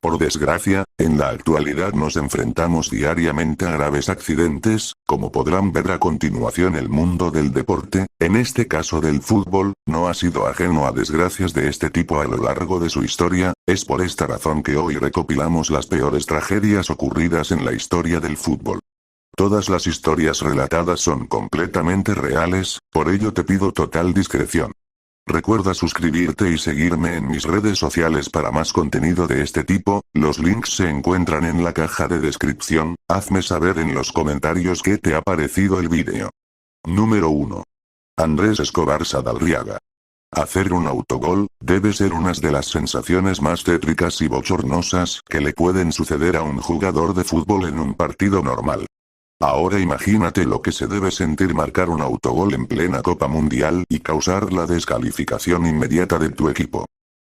Por desgracia, en la actualidad nos enfrentamos diariamente a graves accidentes, como podrán ver a continuación. El mundo del deporte, en este caso del fútbol, no ha sido ajeno a desgracias de este tipo a lo largo de su historia. Es por esta razón que hoy recopilamos las peores tragedias ocurridas en la historia del fútbol. Todas las historias relatadas son completamente reales, por ello te pido total discreción. Recuerda suscribirte y seguirme en mis redes sociales para más contenido de este tipo. Los links se encuentran en la caja de descripción. Hazme saber en los comentarios qué te ha parecido el vídeo. Número 1. Andrés Escobar Sadalriaga. Hacer un autogol debe ser una de las sensaciones más tétricas y bochornosas que le pueden suceder a un jugador de fútbol en un partido normal. Ahora imagínate lo que se debe sentir marcar un autogol en plena Copa Mundial y causar la descalificación inmediata de tu equipo.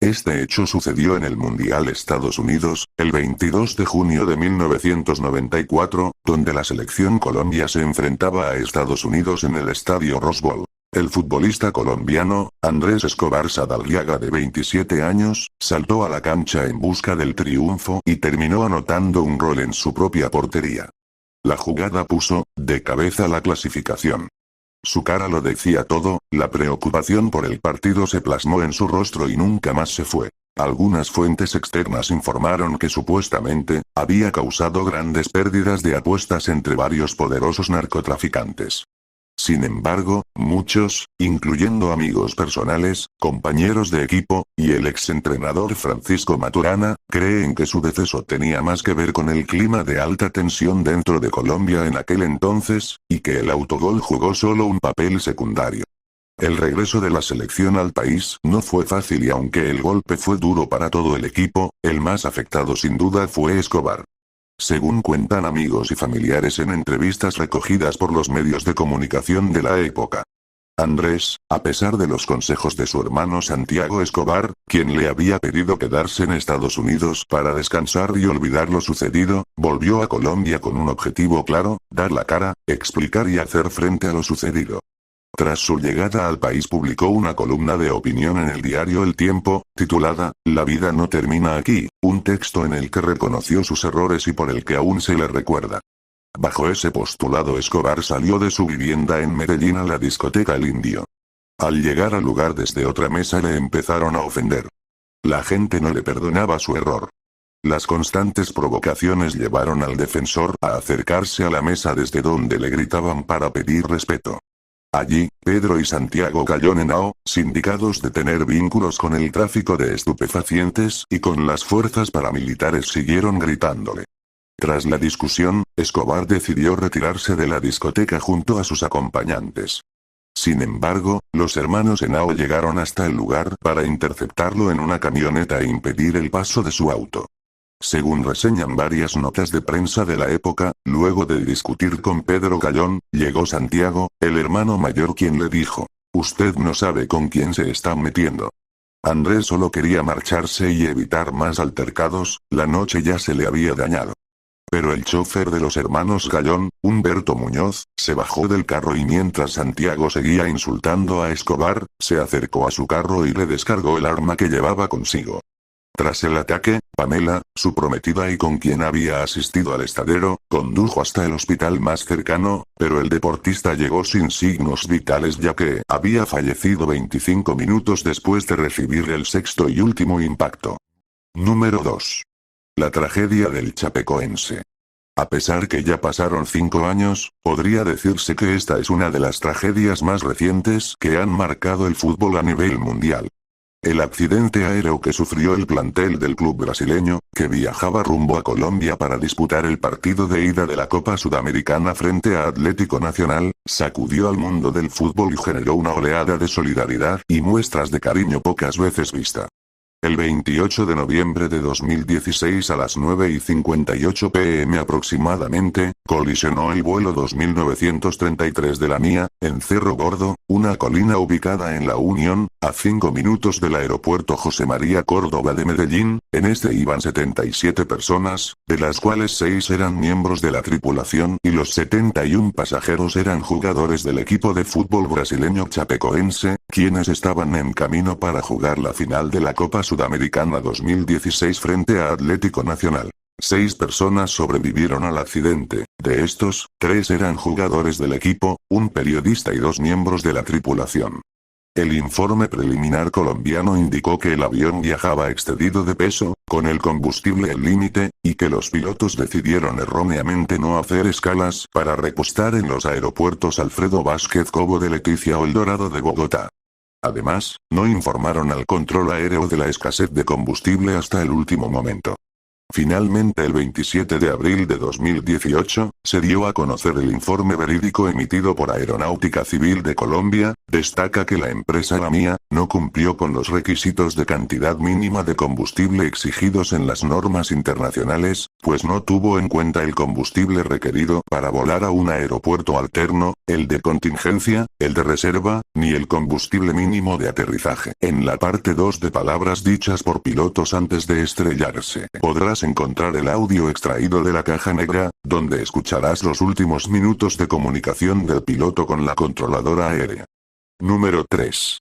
Este hecho sucedió en el Mundial Estados Unidos, el 22 de junio de 1994, donde la selección Colombia se enfrentaba a Estados Unidos en el estadio Rose Bowl. El futbolista colombiano, Andrés Escobar Sadalriaga, de 27 años, saltó a la cancha en busca del triunfo y terminó anotando un gol en su propia portería. La jugada puso de cabeza la clasificación. Su cara lo decía todo, la preocupación por el partido se plasmó en su rostro y nunca más se fue. Algunas fuentes externas informaron que supuestamente había causado grandes pérdidas de apuestas entre varios poderosos narcotraficantes. Sin embargo, muchos, incluyendo amigos personales, compañeros de equipo, y el exentrenador Francisco Maturana, creen que su deceso tenía más que ver con el clima de alta tensión dentro de Colombia en aquel entonces, y que el autogol jugó solo un papel secundario. El regreso de la selección al país no fue fácil y aunque el golpe fue duro para todo el equipo, el más afectado sin duda fue Escobar. Según cuentan amigos y familiares en entrevistas recogidas por los medios de comunicación de la época. Andrés, a pesar de los consejos de su hermano Santiago Escobar, quien le había pedido quedarse en Estados Unidos para descansar y olvidar lo sucedido, volvió a Colombia con un objetivo claro: dar la cara, explicar y hacer frente a lo sucedido. Tras su llegada al país publicó una columna de opinión en el diario El Tiempo, titulada "La vida no termina aquí", un texto en el que reconoció sus errores y por el que aún se le recuerda. Bajo ese postulado, Escobar salió de su vivienda en Medellín a la discoteca El Indio. Al llegar al lugar desde otra mesa le empezaron a ofender. La gente no le perdonaba su error. Las constantes provocaciones llevaron al defensor a acercarse a la mesa desde donde le gritaban para pedir respeto. Allí, Pedro y Santiago Cayón Henao, sindicados de tener vínculos con el tráfico de estupefacientes y con las fuerzas paramilitares, siguieron gritándole. Tras la discusión, Escobar decidió retirarse de la discoteca junto a sus acompañantes. Sin embargo, los hermanos Henao llegaron hasta el lugar para interceptarlo en una camioneta e impedir el paso de su auto. Según reseñan varias notas de prensa de la época, luego de discutir con Pedro Cayón, llegó Santiago, el hermano mayor, quien le dijo: "Usted no sabe con quién se está metiendo". Andrés solo quería marcharse y evitar más altercados, la noche ya se le había dañado. Pero el chofer de los hermanos Cayón, Humberto Muñoz, se bajó del carro y mientras Santiago seguía insultando a Escobar, se acercó a su carro y le descargó el arma que llevaba consigo. Tras el ataque, Pamela, su prometida y con quien había asistido al estadero, condujo hasta el hospital más cercano, pero el deportista llegó sin signos vitales ya que había fallecido 25 minutos después de recibir el sexto y último impacto. Número 2. La tragedia del Chapecoense. A pesar que ya pasaron 5 años, podría decirse que esta es una de las tragedias más recientes que han marcado el fútbol a nivel mundial. El accidente aéreo que sufrió el plantel del club brasileño, que viajaba rumbo a Colombia para disputar el partido de ida de la Copa Sudamericana frente a Atlético Nacional, sacudió al mundo del fútbol y generó una oleada de solidaridad y muestras de cariño pocas veces vista. El 28 de noviembre de 2016 a las 9:58 p.m. aproximadamente, colisionó el vuelo 2933 de la MIA, en Cerro Gordo, una colina ubicada en La Unión, a 5 minutos del aeropuerto José María Córdoba de Medellín. En este iban 77 personas, de las cuales 6 eran miembros de la tripulación y los 71 pasajeros eran jugadores del equipo de fútbol brasileño Chapecoense, quienes estaban en camino para jugar la final de la Copa Sudamericana 2016 frente a Atlético Nacional. 6 personas sobrevivieron al accidente, de estos, 3 eran jugadores del equipo, un periodista y 2 miembros de la tripulación. El informe preliminar colombiano indicó que el avión viajaba excedido de peso, con el combustible al límite, y que los pilotos decidieron erróneamente no hacer escalas para repostar en los aeropuertos Alfredo Vázquez Cobo de Leticia o El Dorado de Bogotá. Además, no informaron al control aéreo de la escasez de combustible hasta el último momento. Finalmente el 27 de abril de 2018, se dio a conocer el informe verídico emitido por Aeronáutica Civil de Colombia, destaca que la empresa AMIA, no cumplió con los requisitos de cantidad mínima de combustible exigidos en las normas internacionales, pues no tuvo en cuenta el combustible requerido para volar a un aeropuerto alterno, el de contingencia, el de reserva, ni el combustible mínimo de aterrizaje. En la parte 2 de palabras dichas por pilotos antes de estrellarse, podrás encontrar el audio extraído de la caja negra, donde escucharás los últimos minutos de comunicación del piloto con la controladora aérea. Número 3.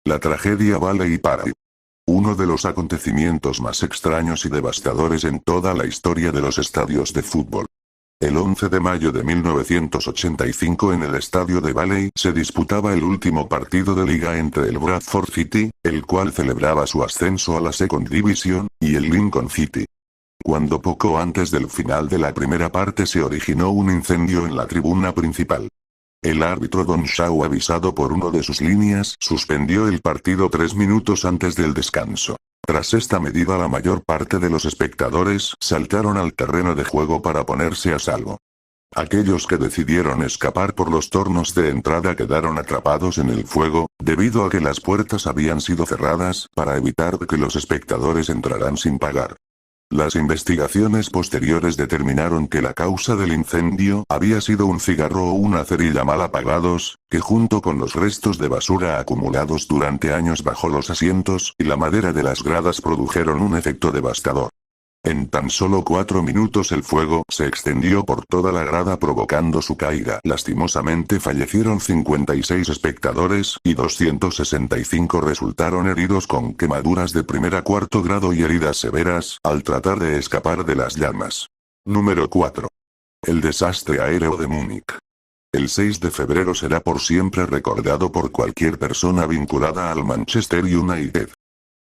La tragedia Valley Parade. Uno de los acontecimientos más extraños y devastadores en toda la historia de los estadios de fútbol. El 11 de mayo de 1985 en el estadio de Valley se disputaba el último partido de liga entre el Bradford City, el cual celebraba su ascenso a la Second Division, y el Lincoln City. Cuando poco antes del final de la primera parte se originó un incendio en la tribuna principal. El árbitro Don Shaw, avisado por uno de sus líneas, suspendió el partido 3 minutos antes del descanso. Tras esta medida la mayor parte de los espectadores saltaron al terreno de juego para ponerse a salvo. Aquellos que decidieron escapar por los tornos de entrada quedaron atrapados en el fuego, debido a que las puertas habían sido cerradas para evitar que los espectadores entraran sin pagar. Las investigaciones posteriores determinaron que la causa del incendio había sido un cigarro o una cerilla mal apagados, que junto con los restos de basura acumulados durante años bajo los asientos y la madera de las gradas produjeron un efecto devastador. En tan solo 4 minutos el fuego se extendió por toda la grada provocando su caída. Lastimosamente fallecieron 56 espectadores y 265 resultaron heridos con quemaduras de primer a cuarto grado y heridas severas al tratar de escapar de las llamas. Número 4. El desastre aéreo de Múnich. El 6 de febrero será por siempre recordado por cualquier persona vinculada al Manchester United.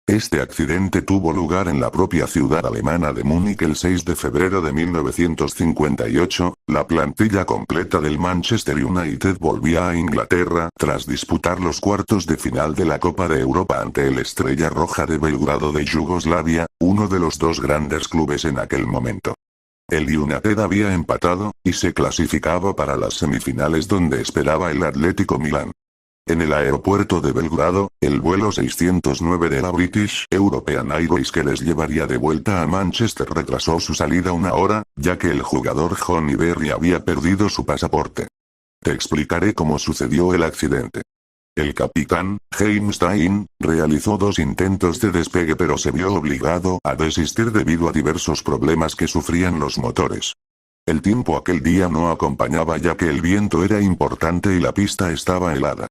Este accidente tuvo lugar en la propia ciudad alemana de Múnich el 6 de febrero de 1958, la plantilla completa del Manchester United volvía a Inglaterra tras disputar los cuartos de final de la Copa de Europa ante el Estrella Roja de Belgrado de Yugoslavia, uno de los 2 grandes clubes en aquel momento. El United había empatado, y se clasificaba para las semifinales donde esperaba el Atlético Milán. En el aeropuerto de Belgrado, el vuelo 609 de la British European Airways que les llevaría de vuelta a Manchester retrasó su salida 1 hora, ya que el jugador Johnny Berry había perdido su pasaporte. Te explicaré cómo sucedió el accidente. El capitán, James Stein, realizó 2 intentos de despegue pero se vio obligado a desistir debido a diversos problemas que sufrían los motores. El tiempo aquel día no acompañaba ya que el viento era importante y la pista estaba helada.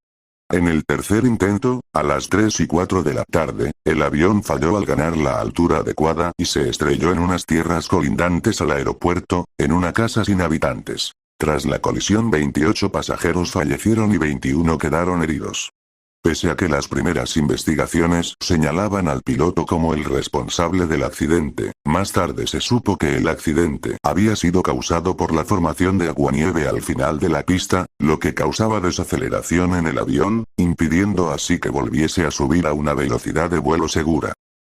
En el tercer intento, a las 3:04 de la tarde, el avión falló al ganar la altura adecuada y se estrelló en unas tierras colindantes al aeropuerto, en una casa sin habitantes. Tras la colisión 28 pasajeros fallecieron y 21 quedaron heridos. Pese a que las primeras investigaciones señalaban al piloto como el responsable del accidente, más tarde se supo que el accidente había sido causado por la formación de aguanieve al final de la pista, lo que causaba desaceleración en el avión, impidiendo así que volviese a subir a una velocidad de vuelo segura.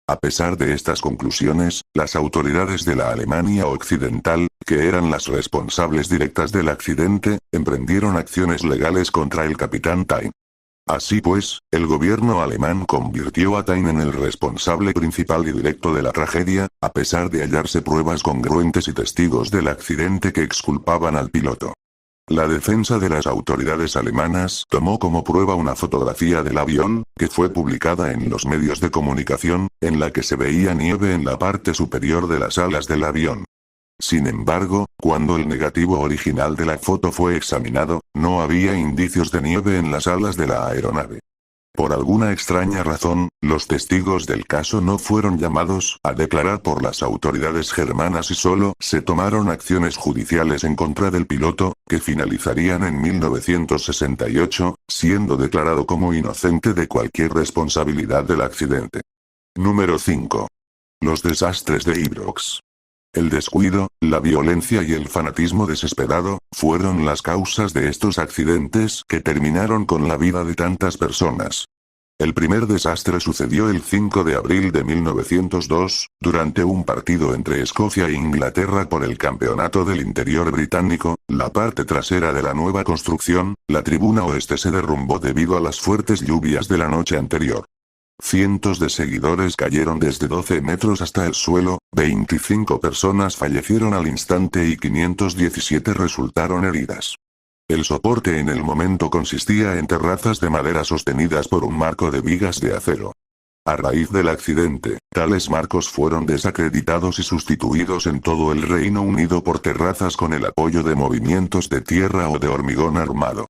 A pesar de estas conclusiones, las autoridades de la Alemania Occidental, que eran las responsables directas del accidente, emprendieron acciones legales contra el capitán Tain. Así pues, el gobierno alemán convirtió a Tain en el responsable principal y directo de la tragedia, a pesar de hallarse pruebas congruentes y testigos del accidente que exculpaban al piloto. La defensa de las autoridades alemanas tomó como prueba una fotografía del avión, que fue publicada en los medios de comunicación, en la que se veía nieve en la parte superior de las alas del avión. Sin embargo, cuando el negativo original de la foto fue examinado, no había indicios de nieve en las alas de la aeronave. Por alguna extraña razón, los testigos del caso no fueron llamados a declarar por las autoridades germanas y solo se tomaron acciones judiciales en contra del piloto, que finalizarían en 1968, siendo declarado como inocente de cualquier responsabilidad del accidente. Número 5. Los desastres de Ibrox. El descuido, la violencia y el fanatismo desesperado, fueron las causas de estos accidentes que terminaron con la vida de tantas personas. El primer desastre sucedió el 5 de abril de 1902, durante un partido entre Escocia e Inglaterra por el Campeonato del Interior británico. La parte trasera de la nueva construcción, la tribuna oeste, se derrumbó debido a las fuertes lluvias de la noche anterior. Cientos de seguidores cayeron desde 12 metros hasta el suelo, 25 personas fallecieron al instante y 517 resultaron heridas. El soporte en el momento consistía en terrazas de madera sostenidas por un marco de vigas de acero. A raíz del accidente, tales marcos fueron desacreditados y sustituidos en todo el Reino Unido por terrazas con el apoyo de movimientos de tierra o de hormigón armado.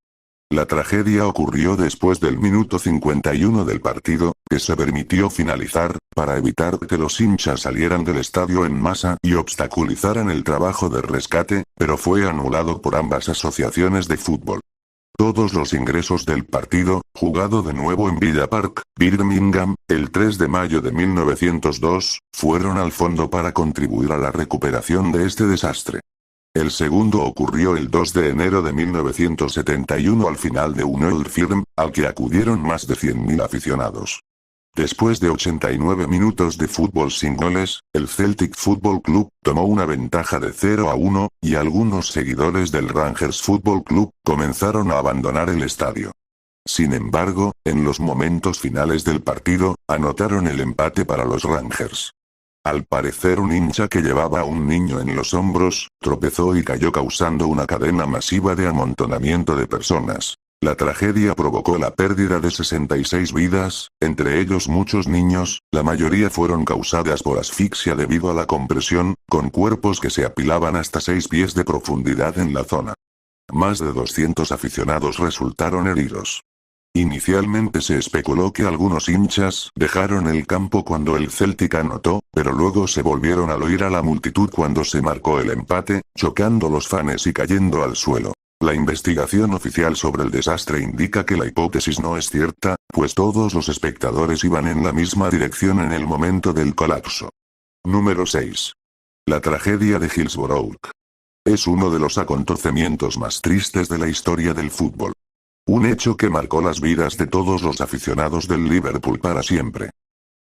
La tragedia ocurrió después del minuto 51 del partido, que se permitió finalizar, para evitar que los hinchas salieran del estadio en masa y obstaculizaran el trabajo de rescate, pero fue anulado por ambas asociaciones de fútbol. Todos los ingresos del partido, jugado de nuevo en Villa Park, Birmingham, el 3 de mayo de 1902, fueron al fondo para contribuir a la recuperación de este desastre. El segundo ocurrió el 2 de enero de 1971 al final de un Old Firm, al que acudieron más de 100.000 aficionados. Después de 89 minutos de fútbol sin goles, el Celtic Football Club tomó una ventaja de 0-1, y algunos seguidores del Rangers Football Club comenzaron a abandonar el estadio. Sin embargo, en los momentos finales del partido, anotaron el empate para los Rangers. Al parecer, un hincha que llevaba a un niño en los hombros, tropezó y cayó, causando una cadena masiva de amontonamiento de personas. La tragedia provocó la pérdida de 66 vidas, entre ellos muchos niños. La mayoría fueron causadas por asfixia debido a la compresión, con cuerpos que se apilaban hasta 6 pies de profundidad en la zona. Más de 200 aficionados resultaron heridos. Inicialmente se especuló que algunos hinchas dejaron el campo cuando el Celtic anotó, pero luego se volvieron al oír a la multitud cuando se marcó el empate, chocando los fanes y cayendo al suelo. La investigación oficial sobre el desastre indica que la hipótesis no es cierta, pues todos los espectadores iban en la misma dirección en el momento del colapso. Número 6. La tragedia de Hillsborough. Es uno de los acontecimientos más tristes de la historia del fútbol. Un hecho que marcó las vidas de todos los aficionados del Liverpool para siempre.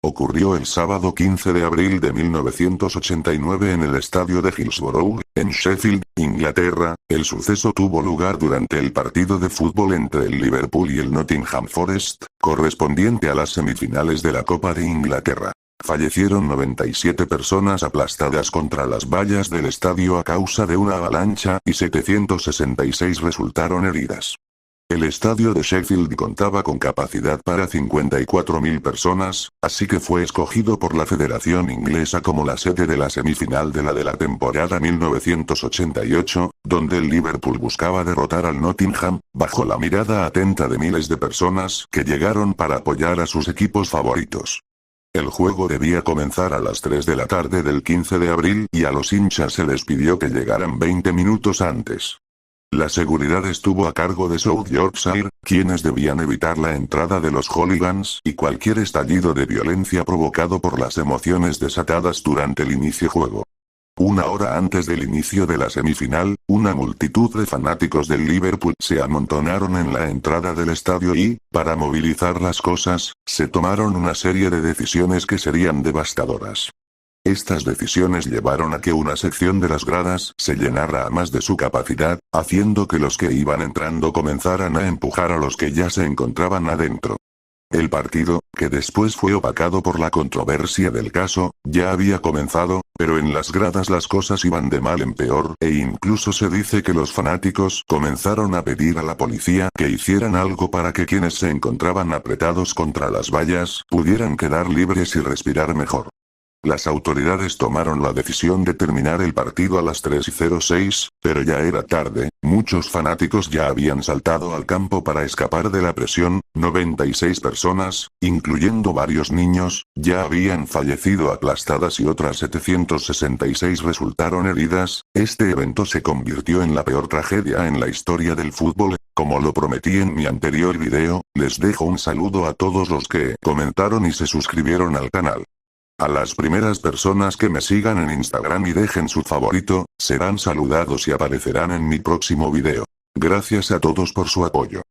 Ocurrió el sábado 15 de abril de 1989 en el estadio de Hillsborough, en Sheffield, Inglaterra. El suceso tuvo lugar durante el partido de fútbol entre el Liverpool y el Nottingham Forest, correspondiente a las semifinales de la Copa de Inglaterra. Fallecieron 97 personas aplastadas contra las vallas del estadio a causa de una avalancha y 766 resultaron heridas. El estadio de Sheffield contaba con capacidad para 54.000 personas, así que fue escogido por la Federación Inglesa como la sede de la semifinal de la temporada 1988, donde el Liverpool buscaba derrotar al Nottingham, bajo la mirada atenta de miles de personas que llegaron para apoyar a sus equipos favoritos. El juego debía comenzar a las 3 de la tarde del 15 de abril y a los hinchas se les pidió que llegaran 20 minutos antes. La seguridad estuvo a cargo de South Yorkshire, quienes debían evitar la entrada de los hooligans y cualquier estallido de violencia provocado por las emociones desatadas durante el inicio juego. Una hora antes del inicio de la semifinal, una multitud de fanáticos del Liverpool se amontonaron en la entrada del estadio y, para movilizar las cosas, se tomaron una serie de decisiones que serían devastadoras. Estas decisiones llevaron a que una sección de las gradas se llenara a más de su capacidad, haciendo que los que iban entrando comenzaran a empujar a los que ya se encontraban adentro. El partido, que después fue opacado por la controversia del caso, ya había comenzado, pero en las gradas las cosas iban de mal en peor, e incluso se dice que los fanáticos comenzaron a pedir a la policía que hicieran algo para que quienes se encontraban apretados contra las vallas pudieran quedar libres y respirar mejor. Las autoridades tomaron la decisión de terminar el partido a las 3:06, pero ya era tarde. Muchos fanáticos ya habían saltado al campo para escapar de la presión, 96 personas, incluyendo varios niños, ya habían fallecido aplastadas y otras 766 resultaron heridas. Este evento se convirtió en la peor tragedia en la historia del fútbol. Como lo prometí en mi anterior video, les dejo un saludo a todos los que comentaron y se suscribieron al canal. A las primeras personas que me sigan en Instagram y dejen su favorito, serán saludados y aparecerán en mi próximo video. Gracias a todos por su apoyo.